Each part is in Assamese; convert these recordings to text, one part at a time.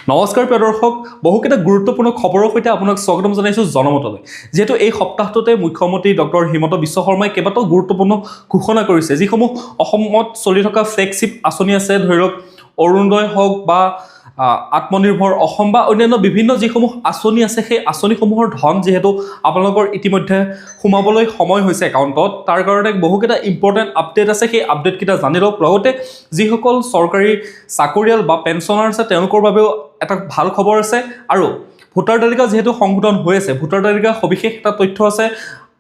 নমস্কাৰ প্ৰিয় দৰ্শক, বহুকেইটা গুৰুত্বপূৰ্ণ খবৰৰ সৈতে আপোনাক স্বাগতম জনাইছোঁ জনমতলৈ। যিহেতু এই সপ্তাহটোতে মুখ্যমন্ত্ৰী ডক্টৰ হিমন্ত বিশ্ব শৰ্মাই কেইবাটাও গুৰুত্বপূৰ্ণ ঘোষণা কৰিছে, যিসমূহ অসমত চলি থকা ফ্লেগশ্বিপ আঁচনি আছে, ধৰি লওক অৰুণোদয় হওক বা আত্মনিৰ্ভৰ অসম বা অন্যান্য বিভিন্ন যিসমূহ আঁচনি আছে, সেই আঁচনিসমূহৰ ধন যিহেতু আপোনালোকৰ ইতিমধ্যে সোমাবলৈ সময় হৈছে একাউণ্টত, তাৰ কাৰণে বহুকেইটা ইম্পৰ্টেণ্ট আপডেট আছে। সেই আপডেটকেইটা জানি লওক। লগতে যিসকল চৰকাৰী চাকৰিয়াল বা পেঞ্চনাৰ আছে তেওঁলোকৰ বাবেও এটা ভাল খবৰ আছে। আৰু ভোটাৰ তালিকা যিহেতু সংশোধন হৈ আছে, ভোটাৰ তালিকাৰ সবিশেষ এটা তথ্য আছে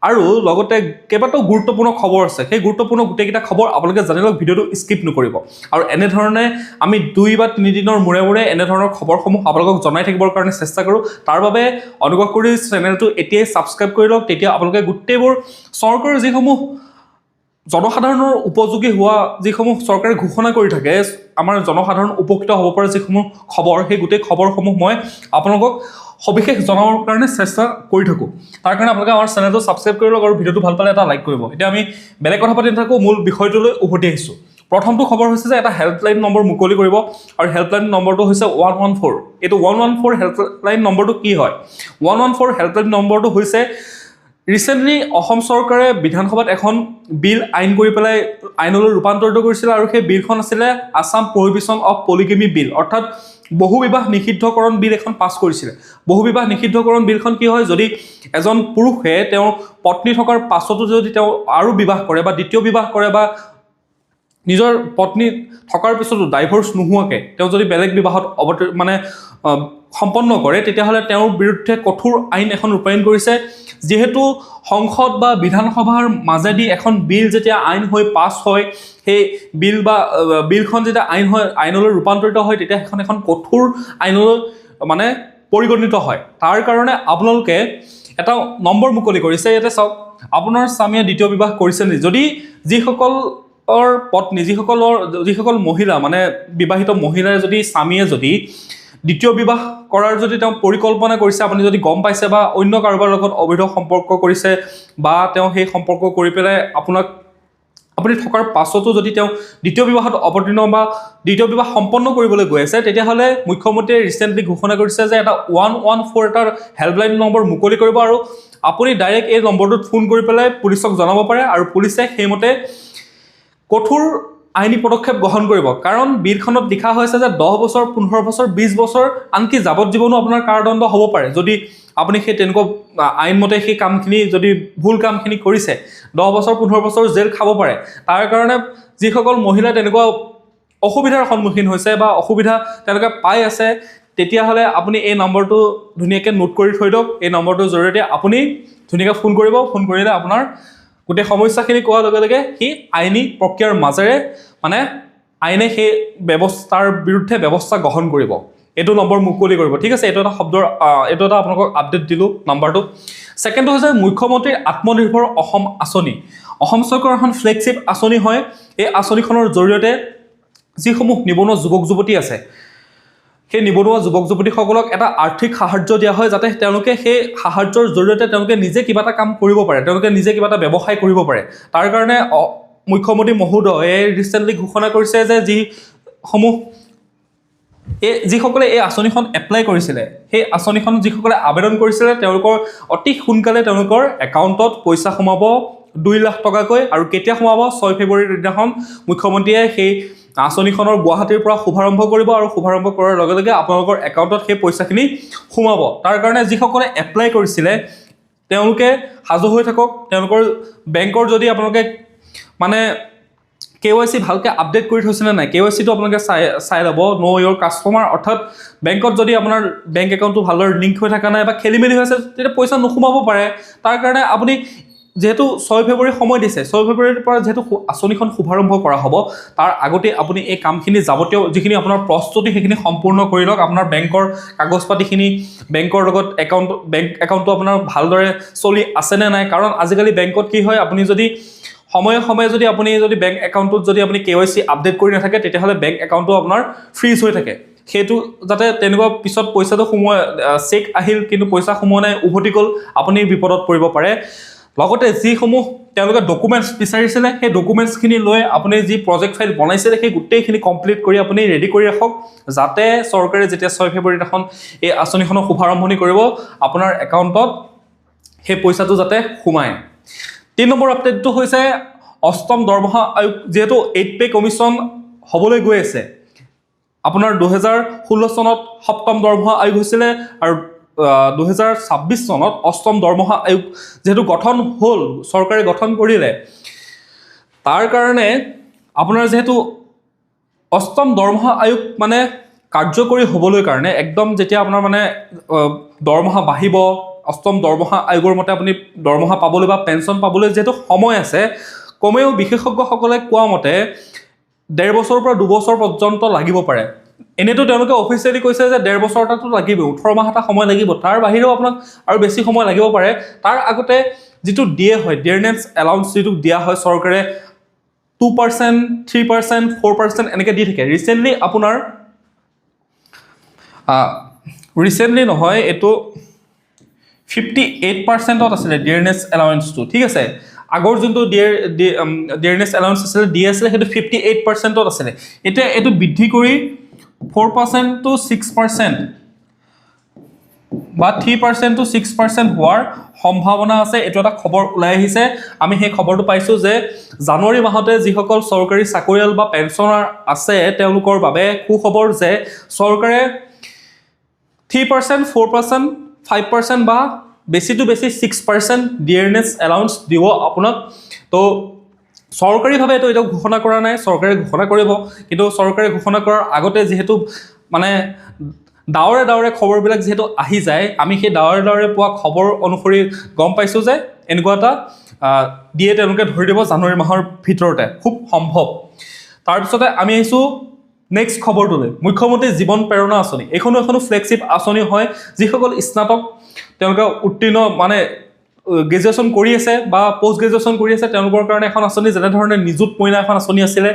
আৰু লগতে কেইবাটাও গুৰুত্বপূৰ্ণ খবৰ আছে। সেই গুৰুত্বপূৰ্ণ গোটেইকেইটা খবৰ আপোনালোকে জানি লওক, ভিডিঅ'টো স্কিপ নকৰিব। আৰু এনেধৰণে আমি 2 বা 3 দিনৰ মূৰে মূৰে এনেধৰণৰ খবৰসমূহ আপোনালোকক জনাই থাকিবৰ কাৰণে চেষ্টা কৰোঁ। তাৰ বাবে অনুগ্ৰহ কৰি চেনেলটো এতিয়াই ছাবস্ক্ৰাইব কৰি লওক। তেতিয়া আপোনালোকে গোটেইবোৰ চৰকাৰৰ যিসমূহ জনসাধাৰণৰ উপযোগী হোৱা যিসমূহ চৰকাৰে ঘোষণা কৰি থাকে, আমাৰ জনসাধাৰণ উপকৃত হ'ব পৰা যিসমূহ খবৰ, সেই গোটেই খবৰসমূহ মই আপোনালোকক সবিশেষ জনাবৰ কাৰণে চেষ্টা কৰি থাকোঁ। তাৰ কাৰণে আপোনালোকে আমাৰ চেনেলটো ছাবস্ক্ৰাইব কৰি লওক আৰু ভিডিঅ'টো ভাল পালে এটা লাইক কৰিব। এতিয়া আমি বেলেগ কথা পাতি নাথাকোঁ, মূল বিষয়টোলৈ উভতি আহিছোঁ। প্ৰথমটো খবৰ হৈছে যে এটা হেল্পলাইন নম্বৰ মুকলি কৰিব আৰু হেল্পলাইন নম্বৰটো হৈছে 114। এইটো 114 হেল্পলাইন নম্বৰটো কি হয়? 114 হেল্পলাইন নম্বৰটো হৈছে ৰিচেণ্টলি অসম চৰকাৰে বিধানসভাত এখন বিল আইন কৰি পেলাই আইনলৈ ৰূপান্তৰিত কৰিছিলে আৰু সেই বিলখন আছিলে আছাম প্ৰহিবিশ্যন অফ পলিগেমি বিল, অৰ্থাৎ বহুবিবাহ নিষিদ্ধকৰণ বিল এখন পাছ কৰিছিলে। বহুবিবাহ নিষিদ্ধকৰণ বিলখন কি হয়, যদি এজন পুৰুষে তেওঁৰ পত্নী থকাৰ পাছতো যদি তেওঁ আৰু বিবাহ কৰে বা দ্বিতীয় বিবাহ কৰে বা নিজৰ পত্নী থকাৰ পিছতো ডাইভৰ্চ নোহোৱাকৈ তেওঁ যদি বেলেগ বিবাহত সম্পন্ন কৰে, তেতিয়াহ'লে তেওঁৰ বিৰুদ্ধে কঠোৰ আইন এখন ৰূপায়ণ কৰিছে। যিহেতু সংসদ বা বিধানসভাৰ মাজেদি এখন বিল যেতিয়া আইন হৈ পাছ হয়, সেই বিলখন যেতিয়া আইনলৈ ৰূপান্তৰিত হয়, তেতিয়া সেইখন এখন কঠোৰ আইনলৈ পৰিগণিত হয়। তাৰ কাৰণে আপোনালোকে এটা নম্বৰ মুকলি কৰিছে। ইয়াতে চাওক, আপোনাৰ স্বামীয়ে দ্বিতীয় বিবাহ কৰিছে নেকি? যদি যিসকলৰ পত্নী, যিসকল মহিলা বিবাহিত মহিলাৰ যদি স্বামীয়ে যদি দ্বিতীয় বিবাহ কৰাৰ যদি তেওঁ পৰিকল্পনা কৰিছে, আপুনি যদি গম পাইছে বা অন্য কাৰোবাৰ লগত অবৈধ সম্পৰ্ক কৰিছে বা তেওঁ সেই সম্পৰ্ক কৰি পেলাই আপুনি থকাৰ পাছতো যদি তেওঁ দ্বিতীয় বিবাহত অৱতীৰ্ণ বা দ্বিতীয় বিবাহ সম্পন্ন কৰিবলৈ গৈ আছে, তেতিয়াহ'লে মুখ্যমন্ত্ৰীয়ে ৰিচেণ্টলি ঘোষণা কৰিছে যে এটা 114 এটাৰ হেল্পলাইন নম্বৰ মুকলি কৰিব আৰু আপুনি ডাইৰেক্ট এই নম্বৰটোত ফোন কৰি পেলাই পুলিচক জনাব পাৰে আৰু পুলিচে সেইমতে কঠোৰ আইনী পদক্ষেপ গ্ৰহণ কৰিব। কাৰণ বিলখনত লিখা হৈছে যে 10 বছৰ, 15 বছৰ, 20 বছৰ, আনকি যাৱজ্জীৱনো আপোনাৰ কাৰাদণ্ড হ'ব পাৰে যদি আপুনি সেই তেনেকুৱা আইনমতে সেই কামখিনি যদি ভুল কামখিনি কৰিছে। 10 বছৰ, 15 বছৰ জেল খাব পাৰে। তাৰ কাৰণে যিসকল মহিলা তেনেকুৱা অসুবিধাৰ সন্মুখীন হৈছে বা অসুবিধা তেওঁলোকে পাই আছে, তেতিয়াহ'লে আপুনি এই নম্বৰটো ধুনীয়াকৈ নোট কৰি থৈ দিয়ক। এই নম্বৰটোৰ জৰিয়তে আপুনি ধুনীয়াকৈ ফোন কৰিব। ফোন কৰিলে আপোনাৰ গোটেই সমস্যাখিনি কোৱাৰ লগে লগে সি আইনী প্ৰক্ৰিয়াৰ মাজেৰে আইনে সেই ব্যৱস্থাৰ বিৰুদ্ধে ব্যৱস্থা গ্ৰহণ কৰিব। এইটো নম্বৰ মুকলি কৰিব, ঠিক আছে? এইটো এটা আপোনালোকক আপডেট দিলোঁ নম্বৰটো। ছেকেণ্ডটো হৈছে মুখ্যমন্ত্ৰীৰ আত্মনিৰ্ভৰ অসম আঁচনি। অসম চৰকাৰৰ এখন ফ্লেগশ্বিপ আঁচনি হয়। এই আঁচনিখনৰ জৰিয়তে যিসমূহ নিবনুৱা যুৱক যুৱতী আছে, সেই নিবনুৱা যুৱক যুৱতীসকলক এটা আৰ্থিক সাহাৰ্য দিয়া হয়, যাতে তেওঁলোকে সেই সাহাৰ্যৰ জৰিয়তে তেওঁলোকে নিজে কিবা এটা কাম কৰিব পাৰে, তেওঁলোকে নিজে কিবা এটা ব্যৱসায় কৰিব পাৰে। তাৰ কাৰণে মুখ্যমন্ত্ৰী মহোদয়ে ৰিচেণ্টলি ঘোষণা কৰিছে যে যিসকলে এই আঁচনিখন এপ্লাই কৰিছিলে, সেই আঁচনিখন যিসকলে আবেদন কৰিছিলে, তেওঁলোকৰ অতি সোনকালে তেওঁলোকৰ একাউণ্টত পইচা সোমাব 2 লাখ টকাকৈ। আৰু কেতিয়া সোমাব? 6 ফেব্ৰুৱাৰীৰ দিনাখন মুখ্যমন্ত্ৰীয়ে সেই আঁচনিখনৰ গুৱাহাটীৰ পৰা শুভাৰম্ভ কৰিব আৰু শুভাৰম্ভ কৰাৰ লগে লগে আপোনালোকৰ একাউণ্টত সেই পইচাখিনি সোমাব। তাৰ কাৰণে যিসকলে এপ্লাই কৰিছিলে তেওঁলোকে সাজু হৈ থাকক। তেওঁলোকৰ বেংকৰ যদি আপোনালোকে KYC ভালকৈ আপডেট কৰি থৈছেনে নাই, KYCটো আপোনালোকে চাই ল'ব। ন' ইয়ৰ কাষ্টমাৰ, অৰ্থাৎ বেংকত যদি আপোনাৰ বেংক একাউণ্টটো ভালদৰে লিংক হৈ থকা নাই বা খেলি মেলি হৈছে, তেতিয়া পইচা নোসোমাব পাৰে। তাৰ কাৰণে আপুনি যিহেতু 6 ফেব্ৰুৱাৰী সময় দিছে, 6 ফেব্ৰুৱাৰীৰ পৰা যিহেতু আঁচনিখন শুভাৰম্ভ কৰা হ'ব, তাৰ আগতে আপুনি এই কামখিনি যাৱতীয় যিখিনি আপোনাৰ প্ৰস্তুতি সেইখিনি সম্পূৰ্ণ কৰি লওক। আপোনাৰ বেংকৰ কাগজ পাতিখিনি, বেংকৰ লগত বেংক একাউণ্টটো আপোনাৰ ভালদৰে চলি আছেনে নাই। কাৰণ আজিকালি বেংকত কি হয়, আপুনি যদি সময়ে সময়ে যদি বেংক একাউণ্টটোত যদি আপুনি KYC আপডেট কৰি নাথাকে, তেতিয়াহ'লে বেংক একাউণ্টটো আপোনাৰ ফ্ৰিজ হৈ থাকে। সেইটো যাতে তেনেকুৱা পিছত পইচাটো চেক আহিল কিন্তু পইচা সোমোৱা নাই, উভতি গ'ল, আপুনি বিপদত পৰিব পাৰে। লগতে যিসমূহ তেওঁলোকে ডকুমেণ্টছ বিচাৰিছিলে সেই ডকুমেণ্টছখিনি লৈ আপুনি যি প্ৰজেক্ট ফাইল বনাইছিলে সেই গোটেইখিনি কমপ্লিট কৰি আপুনি ৰেডি কৰি ৰাখক, যাতে চৰকাৰে যেতিয়া 6 ফেব্ৰুৱাৰীত এখন এই আঁচনিখনৰ শুভাৰম্ভণি কৰিব আপোনাৰ একাউণ্টত সেই পইচাটো যাতে সোমায়। 3 নম্বৰ আপডেটটো হৈছে 8ম দৰমহা আয়োগ, যিহেতু 8 পে কমিশ্যন হ'বলৈ গৈ আছে। আপোনাৰ 2016 চনত 7ম দৰমহা আয়োগ হৈছিলে আৰু 2026 চনত 8ম দৰমহা আয়োগ যেহেতু গঠন হ'ল, চৰকাৰে গঠন কৰিলে, তাৰ কাৰণে আপোনাৰ যেহেতু 8ম দৰমহা আয়োগ মানে কাৰ্যকৰী হ'বলৈ কাৰণে একদম যেতিয়া আপোনাৰ মানে দৰমহা বাঢ়িব, 8ম দৰমহা আয়োগৰ মতে আপুনি দৰমহা পাবলৈ বা পেঞ্চন পাবলৈ যিহেতু সময় আছে, কমেও বিশেষজ্ঞসকলে কোৱা মতে 1.5 বছৰৰ পৰা 2 বছৰ পৰ্যন্ত লাগিব পাৰে। এনেতো তেওঁলোকে অফিচিয়েলি কৈছে যে 1.5 বছৰ এটাতো লাগিবই, 18 মাহ এটা সময় লাগিব, তাৰ বাহিৰেও আপোনাক আৰু বেছি সময় লাগিব পাৰে। তাৰ আগতে যিটো দিয়ে হয় ডিয়াৰনেছ এলাউন্স যিটো দিয়া হয় চৰকাৰে 2%, 3%, 4% এনেকৈ দি থাকে। ৰিচেণ্টলি নহয়, এইটো 58%ত আছিলে ডিয়াৰনেছ এলাউন্সটো, ঠিক আছে। আগৰ যোনটো ডিয়াৰনেছ এলাউন্স আছিলে সেইটো 58%ত আছিলে। এতিয়া এইটো বৃদ্ধি কৰি 4% to 6% বা 3% to 6% হোৱাৰ সম্ভাৱনা আছে। এইটো এটা খবৰ ওলাই আহিছে, আমি সেই খবৰটো পাইছোঁ যে জানুৱাৰী মাহতে যিসকল চৰকাৰী চাকৰিয়াল বা পেঞ্চনাৰ আছে তেওঁলোকৰ বাবে সুখবৰ যে চৰকাৰে 3%, 4%, 5% বা বেছিটো বেছি 6% ডিয়াৰনেছ এলাউন্স দিব আপোনাক। তো চৰকাৰীভাৱে এইটো ঘোষণা কৰা নাই, চৰকাৰে ঘোষণা কৰিব, কিন্তু চৰকাৰে ঘোষণা কৰাৰ আগতে যিহেতু মানে ডাৱৰে ডাৱৰে খবৰবিলাক যিহেতু আহি যায়, আমি সেই ডাৱৰে ডাৱৰে পোৱা খবৰ অনুসৰি গম পাইছোঁ যে এনেকুৱা এটা দিয়ে তেওঁলোকে ধৰি দিব জানুৱাৰী মাহৰ ভিতৰতে, খুব সম্ভৱ। তাৰপিছতে আমি আহিছোঁ নেক্সট খবৰটোলৈ, মুখ্যমন্ত্ৰী জীৱন প্ৰেৰণা আঁচনি। এইখনো ফ্লেগশ্বিপ আঁচনি হয়। যিসকল স্নাতক তেওঁলোকে উত্তীৰ্ণ মানে গ্ৰেজুৱেশ্যন কৰি আছে বা পষ্ট গ্ৰেজুৱেশ্যন কৰি আছে তেওঁলোকৰ কাৰণে এখন আঁচনি, যেনেধৰণে নিযুত মইনা এখন আঁচনি আছিলে।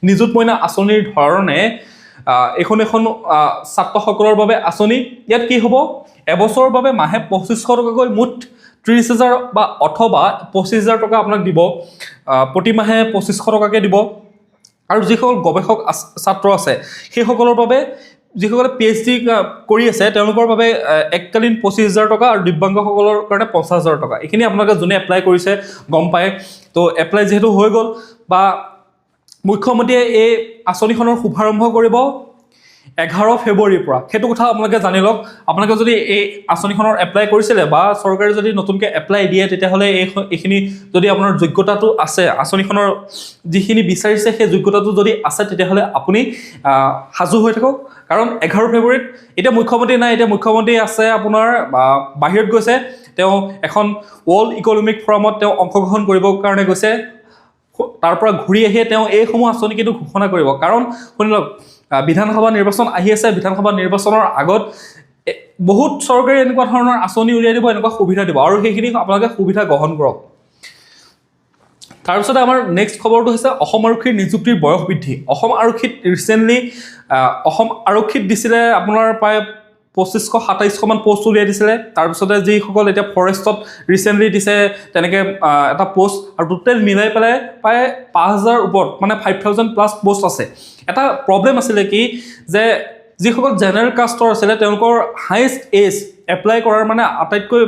নিযুত মইনা আঁচনিৰ ধৰণে এখন ছাত্ৰসকলৰ বাবে আঁচনি। ইয়াত কি হ'ব, এবছৰৰ বাবে মাহে 2500 টকাকৈ মুঠ 30,000 বা অথবা 25,000 টকা আপোনাক দিব, প্ৰতিমাহে 2500 টকাকৈ দিব। আৰু যিসকল গৱেষক ছাত্ৰ আছে সেইসকলৰ বাবে, যিসকলে PhD কৰি আছে তেওঁলোকৰ বাবে এককালীন 25,000 টকা আৰু দিব্যাংগসকলৰ কাৰণে 50,000 টকা। এইখিনি আপোনালোকে যোনে এপ্লাই কৰিছে গম পায়। তো এপ্লাই যিহেতু হৈ গ'ল বা মুখ্যমন্ত্ৰীয়ে এই আঁচনিখনৰ শুভাৰম্ভ কৰিব 11 ফেব্ৰুৱাৰীৰ পৰা, সেইটো কথা আপোনালোকে জানি লওক। আপোনালোকে যদি এই আঁচনিখনৰ এপ্লাই কৰিছিলে বা চৰকাৰে যদি নতুনকৈ এপ্লাই দিয়ে, তেতিয়াহ'লে এইখিনি যদি আপোনাৰ যোগ্যতাটো আছে, আঁচনিখনৰ যিখিনি বিচাৰিছে সেই যোগ্যতাটো যদি আছে, তেতিয়াহ'লে আপুনি সাজু হৈ থাকক। কাৰণ 11 ফেব্ৰুৱাৰীত এতিয়া মুখ্যমন্ত্ৰী নাই, এতিয়া মুখ্যমন্ত্ৰী আছে আপোনাৰ বাহিৰত গৈছে, তেওঁ এখন ৱৰ্ল্ড ইকনমিক ফৰামত তেওঁ অংশগ্ৰহণ কৰিবৰ কাৰণে গৈছে। তাৰ পৰা ঘূৰি আহিয়ে তেওঁ এইসমূহ আঁচনি কিন্তু ঘোষণা কৰিব। কাৰণ শুনি লওক, বিধানসভা নিৰ্বাচন আহি আছে, বিধানসভা নিৰ্বাচনৰ আগত বহুত চৰকাৰে এনেকুৱা ধৰণৰ আঁচনি উলিয়াই দিব, এনেকুৱা সুবিধা দিব, আৰু সেইখিনি আপোনালোকে সুবিধা গ্ৰহণ কৰক। তাৰপিছতে আমাৰ নেক্সট খবৰটো হৈছে অসম আৰক্ষীৰ নিযুক্তিৰ বয়স বৃদ্ধি। অসম আৰক্ষীত ৰিচেণ্টলি অসম আৰক্ষীত দিছিলে আপোনাৰ প্ৰায় 2500-2700 মান পষ্ট উলিয়াই দিছিলে। তাৰপিছতে যিসকল এতিয়া ফৰেষ্টত ৰিচেণ্টলি দিছে তেনেকৈ এটা পষ্ট, আৰু টোটেল মিলাই পেলাই প্ৰায় 5,000 ওপৰত, মানে 5,000+ পষ্ট আছে। এটা প্ৰব্লেম আছিলে কি, যে যিসকল জেনেৰেল কাষ্টৰ আছিলে তেওঁলোকৰ হায়েষ্ট এজ এপ্লাই কৰাৰ মানে আটাইতকৈ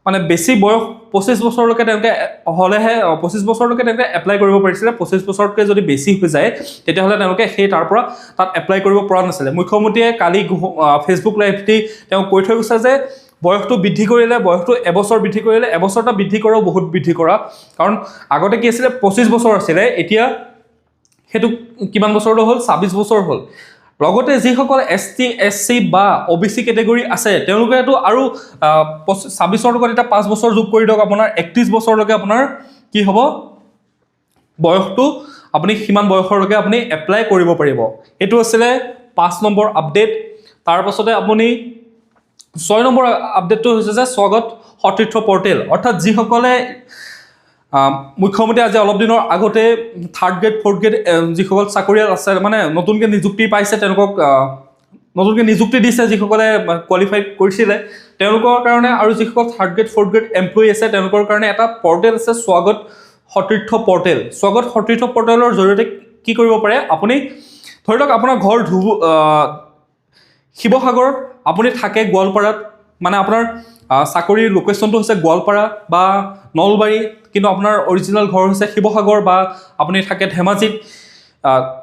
মানে বেছি বয়স 25 বছৰলৈকে তেওঁলোকে হ'লেহে 25 বছৰলৈকে তেওঁলোকে এপ্লাই কৰিব পাৰিছিলে। 25 বছৰতকৈ যদি বেছি হৈ যায় তেতিয়াহ'লে তেওঁলোকে সেই তাৰ পৰা তাত এপ্লাই কৰিব পৰা নাছিলে। মুখ্যমন্ত্ৰীয়ে কালি ফেচবুক লাইভ দি তেওঁ কৈ থৈ গৈছে যে বয়সটো বৃদ্ধি কৰিলে, বয়সটো এবছৰ বৃদ্ধি কৰিলে, এবছৰটা বৃদ্ধি কৰাও বহুত বৃদ্ধি কৰা। কাৰণ আগতে কি আছিলে, 25 বছৰ আছিলে, এতিয়া সেইটো কিমান বছৰলৈ হ'ল, 26 বছৰ হ'ল। লগতে যিসকল ST SC বা OBC কেটেগৰী আছে তেওঁলোকেতো আৰু 26ৰ লগত এটা 5 বছৰ যোগ কৰি দিয়ক, আপোনাৰ 31 বছৰলৈকে আপোনাৰ কি হ'ব, বয়সটো আপুনি সিমান বয়সলৈকে আপুনি এপ্লাই কৰিব পাৰিব। এইটো আছিলে 5 নম্বৰ আপডেট। তাৰপাছতে আপুনি 6 নম্বৰ আপডেটটো হৈছে যে স্বাগত সতীৰ্থ পৰ্টেল, অৰ্থাৎ যিসকলে মুখ্যমন্ত্ৰী আজি অলপ দিনৰ আগতে 3rd গ্ৰেড 4th গ্ৰেড যিসকল চাকৰিয়াল আছে, মানে নতুনকৈ নিযুক্তি পাইছে, তেওঁলোকক নতুনকৈ নিযুক্তি দিছে যিসকলে কোৱালিফাই কৰিছিলে তেওঁলোকৰ কাৰণে, আৰু যিসকল third grade fourth grade employee আছে তেওঁলোকৰ কাৰণে এটা পৰ্টেল আছে স্বাগত সতীৰ্থ পৰ্টেল। স্বাগত সতীৰ্থ পৰ্টেলৰ জৰিয়তে কি কৰিব পাৰে, আপুনি ধৰি লওক আপোনাৰ ঘৰ শিৱসাগৰত, আপুনি থাকে গোৱালপাৰাত, মানে আপোনাৰ চাকৰিৰ লোকেশ্যনটো হৈছে গোৱালপাৰা বা নলবাৰী, কিন্তু আপোনাৰ অৰিজিনেল ঘৰ হৈছে শিৱসাগৰ বা আপুনি থাকে ধেমাজিত।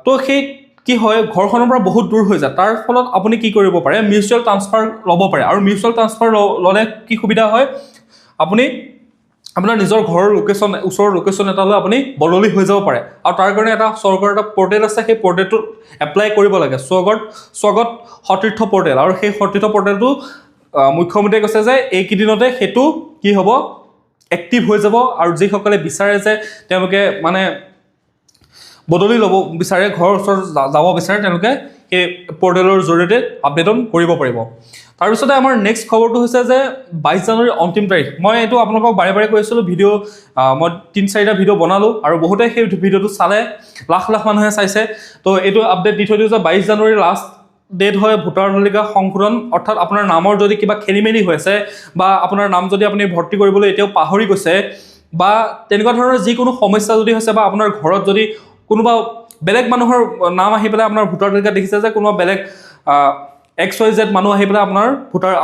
তো সেই কি হয়, ঘৰখনৰ পৰা বহুত দূৰ হৈ যায়, তাৰ ফলত আপুনি কি কৰিব পাৰে, মিউচুৱেল ট্ৰান্সফাৰ ল'ব পাৰে। আৰু মিউচুৱেল ট্ৰান্সফাৰ ল'লে কি সুবিধা হয়, আপুনি আপোনাৰ নিজৰ ঘৰৰ লোকেশ্যন, ওচৰৰ লোকেশ্যন এটালৈ আপুনি বদলি হৈ যাব পাৰে। আৰু তাৰ কাৰণে এটা চৰকাৰৰ এটা পৰ্টেল আছে, সেই পৰ্টেলটোত এপ্লাই কৰিব লাগে, স্বাগত সতীৰ্থ পৰ্টেল। আৰু সেই সতীৰ্থ পৰ্টেলটো মুখ্যমন্ত্ৰীয়ে কৈছে যে এইকেইদিনতে সেইটো কি হ'ব, এক্টিভ হৈ যাব। আৰু যিসকলে বিচাৰে যে তেওঁলোকে মানে বদলি ল'ব বিচাৰে, ঘৰৰ ওচৰত যাব বিচাৰে, তেওঁলোকে সেই পৰ্টেলৰ জৰিয়তে আপডেটন কৰিব পাৰিব। তাৰপিছতে আমাৰ নেক্সট খবৰটো হৈছে যে 22 জানুৱাৰীৰ অন্তিম তাৰিখ। মই এইটো আপোনালোকক বাৰে বাৰে কৈছিলোঁ, ভিডিঅ' মই 3-4টা ভিডিঅ' বনালোঁ আৰু বহুতে সেই ভিডিঅ'টো চালে, লাখ লাখ মানুহে চাইছে। তো এইটো আপডেট দি থৈ দিওঁ যে 22 জানুৱাৰী লাষ্ট ডেট হয় ভোটাৰ তালিকা সংশোধন, অৰ্থাৎ আপোনাৰ নামৰ যদি কিবা খেলি মেলি হৈ আছে বা আপোনাৰ নাম যদি আপুনি ভৰ্তি কৰিবলৈ এতিয়াও পাহৰি গৈছে বা তেনেকুৱা ধৰণৰ যিকোনো সমস্যা যদি হৈছে, বা আপোনাৰ ঘৰত যদি কোনোবা বেলেগ মানুহৰ নাম আহি পেলাই আপোনাৰ ভোটাৰ তালিকাত দেখিছে যে কোনোবা বেলেগ XYZ মানুহ আহি পেলাই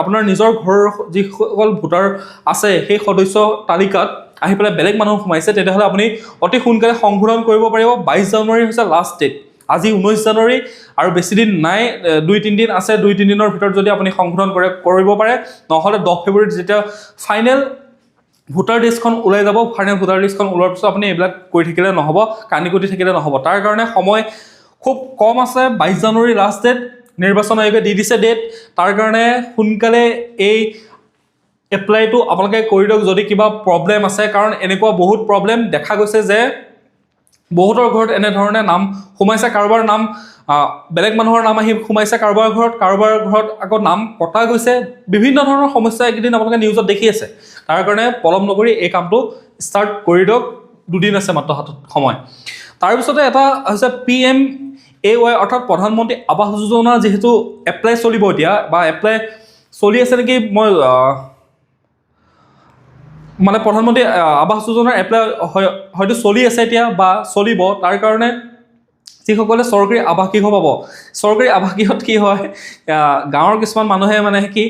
আপোনাৰ নিজৰ ঘৰৰ যিসকল ভোটাৰ আছে সেই সদস্য তালিকাত আহি পেলাই বেলেগ মানুহ সোমাইছে, তেতিয়াহ'লে আপুনি অতি সোনকালে সংশোধন কৰিব পাৰিব। 22 জানুৱাৰী হৈছে লাষ্ট ডেট। আজি 19 জানুৱাৰী আৰু বেছি দিন নাই, 2-3 দিন আছে। 2-3 দিনৰ ভিতৰত যদি আপুনি সংশোধন কৰিব পাৰে, নহ'লে 10 ফেব্ৰুৱাৰীত যেতিয়া ফাইনেল ভোটাৰ লিষ্টখন ওলাই যাব, ফাইনেল ভোটাৰ লিষ্টখন ওলোৱাৰ পিছত আপুনি এইবিলাক কৰি থাকিলে নহ'ব, কান্দি কুটি থাকিলে নহ'ব। তাৰ কাৰণে সময় খুব কম আছে, 22 জানুৱাৰী লাষ্ট ডেট, নিৰ্বাচন আয়োগে দি দিছে ডেট। তাৰ কাৰণে সোনকালে এই এপ্লাইটো আপোনালোকে কৰি দিয়ক যদি কিবা প্ৰব্লেম আছে, কাৰণ এনেকুৱা বহুত প্ৰব্লেম দেখা গৈছে যে বহুতৰ ঘৰত এনেধৰণে নাম সোমাইছে, কাৰোবাৰ নাম বেলেগ মানুহৰ নাম আহি সোমাইছে কাৰোবাৰ ঘৰত আকৌ নাম কটা গৈছে, বিভিন্ন ধৰণৰ সমস্যা এইকেইদিন আপোনালোকে নিউজত দেখি আছে। তাৰ কাৰণে পলম নকৰি এই কামটো ষ্টাৰ্ট কৰি দিয়ক, 2 দিন আছে মাত্ৰ হাতত সময়। তাৰপিছতে এটা হৈছে PMAY, অৰ্থাৎ প্ৰধানমন্ত্ৰী আৱাস যোজনা, যিহেতু এপ্লাই চলিব এতিয়া, বা এপ্লাই চলি আছে নেকি, মই মানে প্ৰধানমন্ত্ৰী আৱাস যোজনাৰ এপ্লাই হয়তো চলি আছে এতিয়া বা চলিব। তাৰ কাৰণে যিসকলে চৰকাৰী আৱাসগৃহ পাব, চৰকাৰী আৱাসগৃহত কি হয়, গাঁৱৰ কিছুমান মানুহে মানে কি,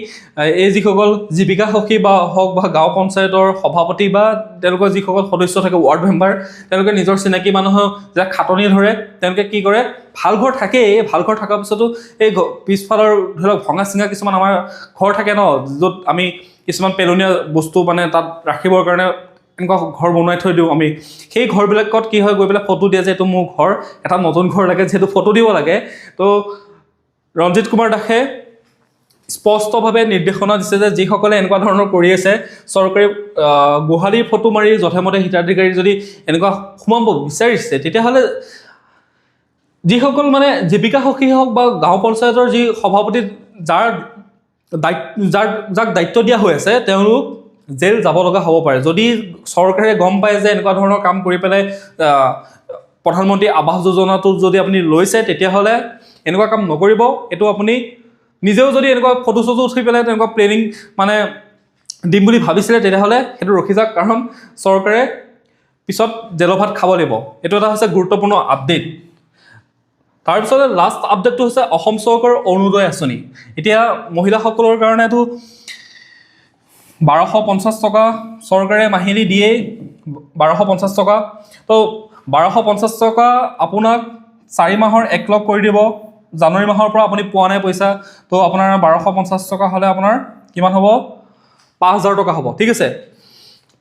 এই যিসকল জীৱিকা সখী বা হওক বা গাঁও পঞ্চায়তৰ সভাপতি বা তেওঁলোকৰ যিসকল সদস্য থাকে, ৱাৰ্ড মেম্বাৰ, তেওঁলোকে নিজৰ চিনাকি মানুহক যাক খাটনি ধৰে, তেওঁলোকে কি কৰে, ভাল ঘৰ থাকেই, ভাল ঘৰ থকাৰ পিছতো এই পিছফালৰ ধৰি লওক ভঙা চিঙা কিছুমান আমাৰ ঘৰ থাকে ন, য'ত আমি কিছুমান পেলনীয়া বস্তু মানে তাত ৰাখিবৰ কাৰণে এনেকুৱা ঘৰ বনাই থৈ দিওঁ আমি। সেই ঘৰবিলাকত কি হয়, গৈ পেলাই ফটো দিয়ে যে এইটো মোৰ ঘৰ, এটা নতুন ঘৰ লাগে, যিহেতু ফটো দিব লাগে। তো ৰঞ্জিত কুমাৰ দাসে স্পষ্টভাৱে নিৰ্দেশনা দিছে যে যিসকলে এনেকুৱা ধৰণৰ কৰি আছে, চৰকাৰী গোহালিৰ ফটো মাৰি যধে মধে হিতাধিকাৰী যদি এনেকুৱা সোমাব বিচাৰিছে, তেতিয়াহ'লে যিসকল মানে জীৱিকা সখী হওক বা গাঁও পঞ্চায়তৰ যি সভাপতি যাক দায়িত্ব দিয়া হৈ আছে, তেওঁলোক জেল যাব লগা হ'ব পাৰে। যদি চৰকাৰে গম পায় যে এনেকুৱা ধৰণৰ কাম কৰি পেলাই প্ৰধানমন্ত্ৰী আৱাস যোজনাটো যদি আপুনি লৈছে, তেতিয়াহ'লে এনেকুৱা কাম নকৰিব। এইটো আপুনি নিজেও যদি এনেকুৱা ফটো চটো উঠি পেলাই তেনেকুৱা প্লেনিং মানে দিম বুলি ভাবিছিলে, তেতিয়াহ'লে সেইটো ৰখি যাওক, কাৰণ চৰকাৰে পিছত জেলৰ ভাত খাব লাগিব। এইটো এটা হৈছে গুৰুত্বপূৰ্ণ আপডেট। তাৰপিছতে লাষ্ট আপডেটটো হৈছে অসম চৰকাৰৰ অৰুণোদয় আঁচনি। এতিয়া মহিলাসকলৰ কাৰণেতো 1250 টকা চৰকাৰে মাহিলী দিয়েই, 1250 টকা। তো 1250 টকা আপোনাক 4 মাহৰ একলগ কৰি দিব। জানুৱাৰী মাহৰ পৰা আপুনি পোৱা নাই পইচা, তো আপোনাৰ 1250 টকা হ'লে আপোনাৰ কিমান হ'ব, 5000 টকা হ'ব। ঠিক আছে,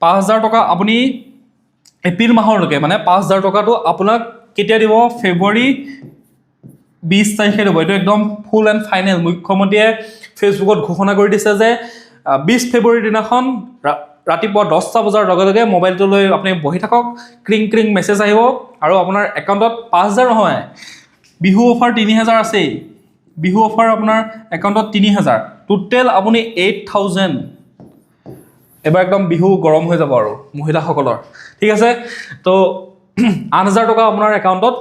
5000 টকা আপুনি এপ্ৰিল মাহলৈকে, মানে 5000 টকাটো আপোনাক কেতিয়া দিব, ফেব্ৰুৱাৰী 20 তাৰিখে দিব। এইটো একদম ফুল এণ্ড ফাইনেল। মুখ্যমন্ত্ৰীয়ে ফেচবুকত ঘোষণা কৰি দিছে যে 20 ফেব্ৰুৱাৰীৰ দিনাখন ৰাতিপুৱা 10টা বজাৰ লগে লগে মোবাইলটো লৈ আপুনি বহি থাকক, ক্ৰিং ক্ৰিং মেছেজ আহিব আৰু আপোনাৰ একাউণ্টত 5000 নহয়, বিহু অফাৰ 3000 আছেই, বিহু অফাৰ আপোনাৰ একাউণ্টত 3000, টোটেল আপুনি 8000। এবাৰ একদম বিহু গৰম হৈ যাব আৰু মহিলাসকলৰ। ঠিক আছে, তো 8000 টকা আপোনাৰ একাউণ্টত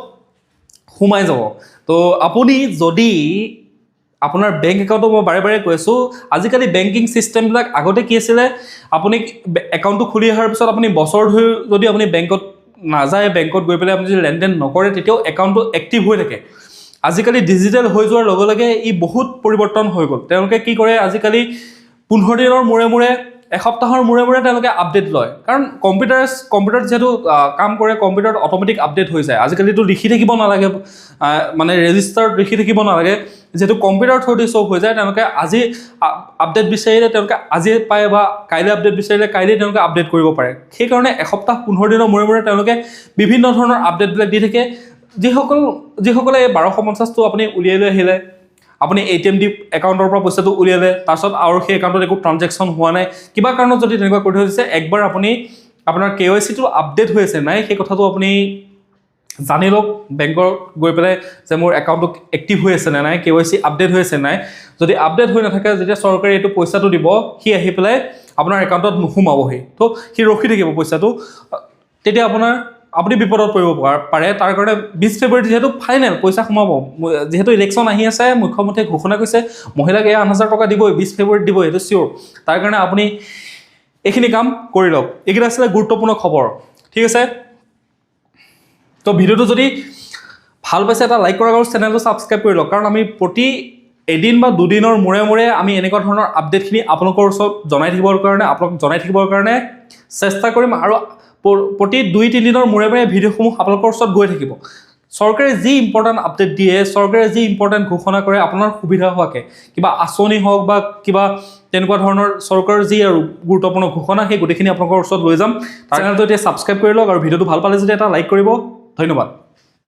সোমাই যাব। তো আপুনি যদি আপোনাৰ বেংক একাউণ্টটো মই বাৰে বাৰে কৈ আছোঁ আজিকালি বেংকিং ছিষ্টেমবিলাক আগতে কি আছিলে আপুনি একাউণ্টটো খুলি অহাৰ পিছত আপুনি বছৰ ধৰি যদি আপুনি বেংকত নাযায় বেংকত গৈ পেলাই আপুনি যদি লেনদেন নকৰে তেতিয়াও একাউণ্টটো এক্টিভ হৈ থাকে আজিকালি ডিজিটেল হৈ যোৱাৰ লগে লগে ই বহুত পৰিৱৰ্তন হৈ গ'ল তেওঁলোকে কি কৰে আজিকালি 15 দিনৰ মূৰে মূৰে এসপ্তাহৰ মূৰে মূৰে তেওঁলোকে আপডেট লয় কাৰণ কম্পিউটাৰত যিহেতু কাম কৰে কম্পিউটাৰত অট'মেটিক আপডেট হৈ যায় আজিকালিতো লিখি থাকিব নালাগে মানে ৰেজিষ্টাৰত লিখি থাকিব নালাগে যেহেতু কম্পিউটাৰ থ্ৰুদি চব হৈ যায় তেওঁলোকে আজি আপডেট বিচাৰিলে তেওঁলোকে আজি পায় বা কাইলৈ আপডেট বিচাৰিলে কাইলৈ তেওঁলোকে আপডেট কৰিব পাৰে সেইকাৰণে এসপ্তাহ 15 দিনৰ মূৰে মূৰে তেওঁলোকে বিভিন্ন ধৰণৰ আপডেটবিলাক দি থাকে যিসকলে 1250টো আপুনি উলিয়াই লৈ আহিলে আপুনি ATM দি একাউণ্টৰ পৰা পইচাটো উলিয়ালে তাৰপিছত আৰু সেই একাউণ্টত একো ট্ৰানজেকশ্যন হোৱা নাই কিবা কাৰণত যদি তেনেকুৱা কৰি থৈ দিছে একবাৰ আপুনি আপোনাৰ KYC-টো আপডেট হৈ আছে নাই সেই কথাটো আপুনি জানি লওক বেংকৰ গৈ পেলাই যে মোৰ একাউণ্টটো এক্টিভ হৈ আছে নে নাই KYC আপডেট হৈ আছে নাই যদি আপডেট হৈ নাথাকে যেতিয়া চৰকাৰে এইটো পইচাটো দিব সি আহি পেলাই আপোনাৰ একাউণ্টত নোসোমাবহি তো সি ৰখি থাকিব পইচাটো তেতিয়া আপুনি বিপদত পৰিব পাৰে তাৰ কাৰণে 20 ফেব্ৰুৱাৰী যেহেতু ফাইনেল পইচা সোমাব যেহেতু ইলেকশ্যন আহি আছে মুখ্যমন্ত্ৰীয়ে ঘোষণা কৰিছে মহিলাক 8,000 টকা দিবই 20 ফেব্ৰুৱাৰীত দিব এইটো চিয়'ৰ তাৰ কাৰণে আপুনি এইখিনি কাম কৰি লওক এইকেইটা আছিলে গুৰুত্বপূৰ্ণ খবৰ ঠিক আছে তো ভিডিঅ'টো যদি ভাল পাইছে এটা লাইক কৰক আৰু চেনেলটো ছাবস্ক্ৰাইব কৰি লওক কাৰণ আমি প্ৰতি এদিন বা দুদিনৰ মূৰে মূৰে আমি এনেকুৱা ধৰণৰ আপডেটখিনি আপোনালোকৰ ওচৰত জনাই থাকিবৰ কাৰণে চেষ্টা কৰিম আৰু প্ৰতি 2-3 দিনৰ মূৰে মূৰে ভিডিঅ'সমূহ আপোনালোকৰ ওচৰত গৈ থাকিব চৰকাৰে যি ইম্পৰ্টেণ্ট আপডেট দিয়ে চৰকাৰে যি ইম্পৰ্টেণ্ট ঘোষণা কৰে আপোনাৰ সুবিধা হোৱাকৈ কিবা আঁচনি হওক বা কিবা তেনেকুৱা ধৰণৰ চৰকাৰৰ যি আৰু গুৰুত্বপূৰ্ণ ঘোষণা সেই গোটেইখিনি আপোনালোকৰ ওচৰত লৈ যাম চেনেলটো এতিয়া ছাবস্ক্ৰাইব কৰি লওক আৰু ভিডিঅ'টো ভাল পালে যদি এটা লাইক কৰিব ধন্যবাদ